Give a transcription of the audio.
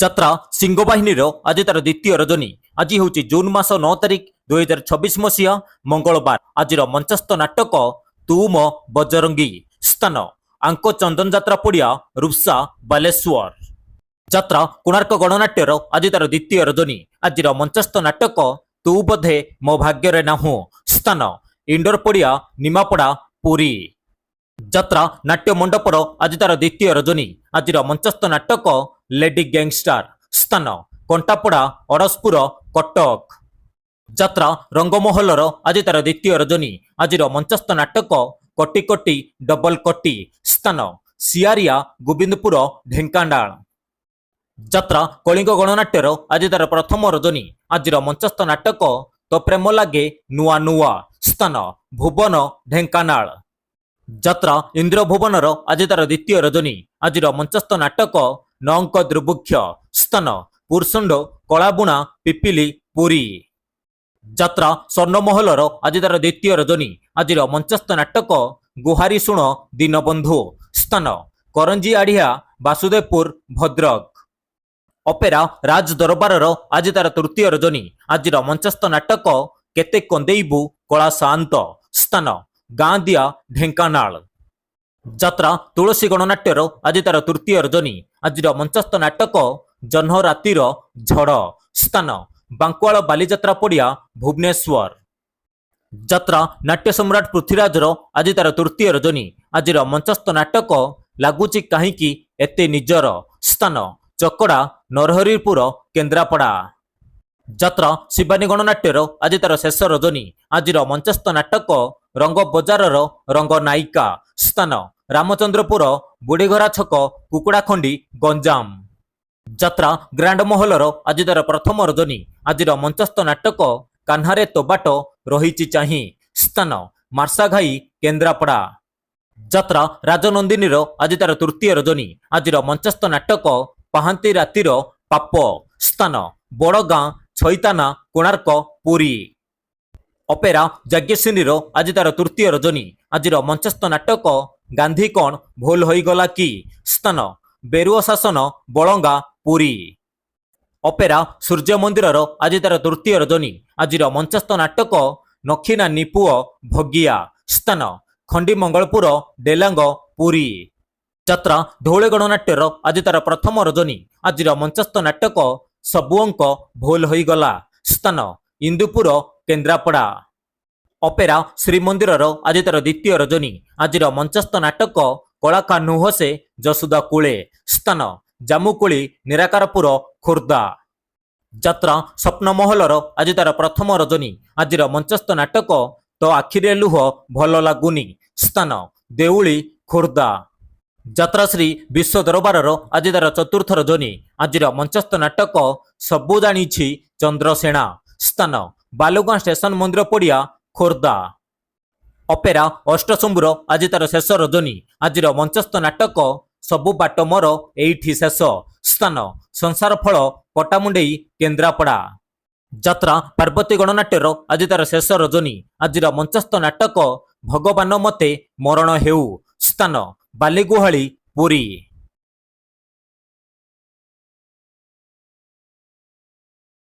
ଯାତ୍ରା ସିଂହବାହିନୀର ଆଜି ତାର ଦ୍ୱିତୀୟ ରଜନୀ। ଆଜି ହେଉଛି ଜୁନ୍ ମାସ 9 ତାରିଖ 2026 ମସିହା ମଙ୍ଗଳବାର। ଆଜିର ମଞ୍ଚସ୍ଥ ନାଟକ ତୁ ମୋ ବଜରଙ୍ଗୀ। ସ୍ଥାନ ଆଙ୍କ ଚନ୍ଦନ ଯାତ୍ରା ପଡ଼ିଆ, ରୁପ୍ସା, ବାଲେଶ୍ୱର। ଯାତ୍ରା କୋଣାର୍କ ଗଣନାଟ୍ୟର ଆଜି ତାର ଦ୍ୱିତୀୟ ରଜନୀ। ଆଜିର ମଞ୍ଚସ୍ଥ ନାଟକ ତୁ ବୋଧେ ମୋ ଭାଗ୍ୟରେ ନାହୁଁ। ସ୍ଥାନ ଇଣ୍ଡୋର ପଡ଼ିଆ, ନିମାପଡ଼ା, ପୁରୀ। ଯାତ୍ରା ନାଟ୍ୟ ମଣ୍ଡପର ଆଜି ତାର ଦ୍ୱିତୀୟ ରଜନୀ। ଆଜିର ମଞ୍ଚସ୍ଥ ନାଟକ ଲେଡି ଗ୍ୟାଙ୍ଗଷ୍ଟାର। ସ୍ଥାନ କଣ୍ଟାପଡ଼ା, ଅଡ଼ଶପୁର, କଟକ। ଯାତ୍ରା ରଙ୍ଗମହଲର ଆଜି ତାର ଦ୍ୱିତୀୟ ରଜନୀ। ଆଜିର ମଞ୍ଚସ୍ଥ ନାଟକ କୋଟି କୋଟି ଡବଲ କୋଟି। ସ୍ଥାନ ସିଆରିଆ, ଗୋବିନ୍ଦପୁର, ଢେଙ୍କାନାଳ। ଯାତ୍ରା କଳିଙ୍ଗ ଗଣନାଟ୍ୟର ଆଜି ତାର ପ୍ରଥମ ରଜନୀ। ଆଜିର ମଞ୍ଚସ୍ଥ ନାଟକ ତୋ ପ୍ରେମ ଲାଗେ ନୂଆ ନୂଆ। ସ୍ଥାନ ଭୁବନ, ଢେଙ୍କାନାଳ। ଯାତ୍ରା ଇନ୍ଦ୍ରଭୁବନର ଆଜି ତାର ଦ୍ୱିତୀୟ ରଜନୀ। ଆଜିର ମଞ୍ଚସ୍ଥ ନାଟକ ନଅଙ୍କ ଦୁର୍ଭିକ୍ଷ। ସ୍ଥାନ ପୁରସୁଣ୍ଡ, କଳାବୁଣା, ପିପିଲି, ପୁରୀ। ଯାତ୍ରା ସ୍ୱର୍ଣ୍ଣମହଲର ଆଜି ତାର ଦ୍ୱିତୀୟ ରଜନୀ। ଆଜିର ମଞ୍ଚସ୍ଥ ନାଟକ ଗୁହାରି ଶୁଣ ଦୀନବନ୍ଧୁ। ସ୍ଥାନ କରଞ୍ଜି ଆଡ଼ିଆ, ବାସୁଦେବପୁର, ଭଦ୍ରକ। ଅପେରା ରାଜ ଦରବାରର ଆଜି ତାର ତୃତୀୟ ରଜନୀ। ଆଜିର ମଞ୍ଚସ୍ଥ ନାଟକ କେତେ କନ୍ଦେଇବୁ କଳା ସାଆନ୍ତ। ସ୍ଥାନ ଗାଁ ଦିଆ, ଢେଙ୍କାନାଳ। ଯାତ୍ରା ତୁଳସୀ ଗଣନାଟ୍ୟର ଆଜି ତାର ତୃତୀୟ ରଜନୀ। ଆଜିର ମଞ୍ଚସ୍ଥ ନାଟକ ଜହ୍ନ ରାତିର ଝଡ଼। ସ୍ଥାନ ବାଙ୍କୁଆଳ ବାଲିଯାତ୍ରା ପଡ଼ିଆ, ଭୁବନେଶ୍ୱର। ଯାତ୍ରା ନାଟ୍ୟ ସମ୍ରାଟ ପୃଥ୍ୱୀରାଜର ଆଜି ତାର ତୃତୀୟ ରଜନୀ। ଆଜିର ମଞ୍ଚସ୍ଥ ନାଟକ ଲାଗୁଛି କାହିଁକି ଏତେ ନିଜର। ସ୍ଥାନ ଚକଡ଼ା, ନରହରିପୁର, କେନ୍ଦ୍ରାପଡ଼ା। ଯାତ୍ରା ଶିବାନୀ ଗଣନାଟ୍ୟର ଆଜି ତାର ଶେଷ ରଜନୀ। ଆଜିର ମଞ୍ଚସ୍ଥ ନାଟକ ରଙ୍ଗ ବଜାରର ରଙ୍ଗ ନାୟିକା। ସ୍ଥାନ ରାମଚନ୍ଦ୍ରପୁର, ବୁଢ଼ୀଘରା ଛକ, କୁକୁଡ଼ାଖଣ୍ଡି, ଗଞ୍ଜାମ। ଯାତ୍ରା ଗ୍ରାଣ୍ଡ ମହଲର ଆଜି ତାର ପ୍ରଥମ ରଜନୀ। ଆଜିର ମଞ୍ଚସ୍ଥ ନାଟକ କାହ୍ନାରେ ତୋ ବାଟ ରହିଛି ଚାହିଁ। ସ୍ଥାନ ମାର୍ଶାଘାଇ, କେନ୍ଦ୍ରାପଡ଼ା। ଯାତ୍ରା ରାଜନନ୍ଦିନୀର ଆଜି ତାର ତୃତୀୟ ରଜନୀ। ଆଜିର ମଞ୍ଚସ୍ଥ ନାଟକ ପାହାନ୍ତି ରାତିର ପାପ। ସ୍ଥାନ ବଡ଼ଗାଁ, ଛଇତାନା, କୋଣାର୍କ, ପୁରୀ। ଅପେରା ଯାଜ୍ଞସିନୀର ଆଜି ତାର ତୃତୀୟ ରଜନୀ। ଆଜିର ମଞ୍ଚସ୍ଥ ନାଟକ ଗାନ୍ଧୀ କଣ ଭୁଲ ହୋଇଗଲା କି। ସ୍ଥାନ ବେରୁଅ ଶାସନ, ବଳଙ୍ଗା, ପୁରୀ। ଅପେରା ସୂର୍ଯ୍ୟ ମନ୍ଦିରର ଆଜି ତାର ତୃତୀୟ ରଜନୀ। ଆଜିର ମଞ୍ଚସ୍ଥ ନାଟକ ନଖିନାନୀ ପୁଅ ଭଗିଆ। ସ୍ଥାନ ଖଣ୍ଡିମଙ୍ଗଳପୁର, ଡେଲାଙ୍ଗ, ପୁରୀ। ଯାତ୍ରା ଧଉଳି ଗଣନାଟ୍ୟର ଆଜି ତାର ପ୍ରଥମ ରଜନୀ। ଆଜିର ମଞ୍ଚସ୍ଥ ନାଟକ ସବୁଅଙ୍କ ଭୁଲ ହୋଇଗଲା। ସ୍ଥାନ ଇନ୍ଦୁପୁର, କେନ୍ଦ୍ରାପଡ଼ା। ଅପେରା ଶ୍ରୀମନ୍ଦିରର ଆଜି ତାର ଦ୍ୱିତୀୟ ରଜନୀ। ଆଜିର ମଞ୍ଚସ୍ଥ ନାଟକ କଳାକାହ୍ନୁ ହସେ ଯଶୋଦା କୂଳେ। ସ୍ଥାନ ଜାମୁକୁଳି, ନିରାକାରପୁର, ଖୋର୍ଦ୍ଧା। ଯାତ୍ରା ସ୍ୱପ୍ନମହଲର ଆଜି ତାର ପ୍ରଥମ ରଜନୀ। ଆଜିର ମଞ୍ଚସ୍ଥ ନାଟକ ତୋ ଆଖିରେ ଲୁହ ଭଲ ଲାଗୁନି। ସ୍ଥାନ ଦେଉଳି, ଖୋର୍ଦ୍ଧା। ଯାତ୍ରାଶ୍ରୀ ବିଶ୍ୱ ଦରବାରର ଆଜି ତାର ଚତୁର୍ଥ ରଜନୀ। ଆଜିର ମଞ୍ଚସ୍ଥ ନାଟକ ସବୁ ଜାଣିଛି ଚନ୍ଦ୍ରସେଣା। ସ୍ଥାନ ବାଲୁଗାଁ ଷ୍ଟେସନ ମନ୍ଦିର ପଡ଼ିଆ, ଖୋର୍ଦ୍ଧା। ଅପେରା ଅଷ୍ଟଶମ୍ଭୁର ଆଜି ତାର ଶେଷ ରଜନୀ। ଆଜିର ମଞ୍ଚସ୍ଥ ନାଟକ ସବୁ ବାଟ ମୋର ଏଇଠି ଶେଷ। ସ୍ଥାନ ସଂସାର ଫଳ, ପଟାମୁଣ୍ଡେଇ, କେନ୍ଦ୍ରାପଡ଼ା। ଯାତ୍ରା ପାର୍ବତୀ ଗଣନାଟ୍ୟର ଆଜି ତାର ଶେଷ ରଜନୀ। ଆଜିର ମଞ୍ଚସ୍ଥ ନାଟକ ଭଗବାନ ମତେ ମରଣ ହେଉ। ସ୍ଥାନ ବାଲିଗୁହାଳି, ପୁରୀ।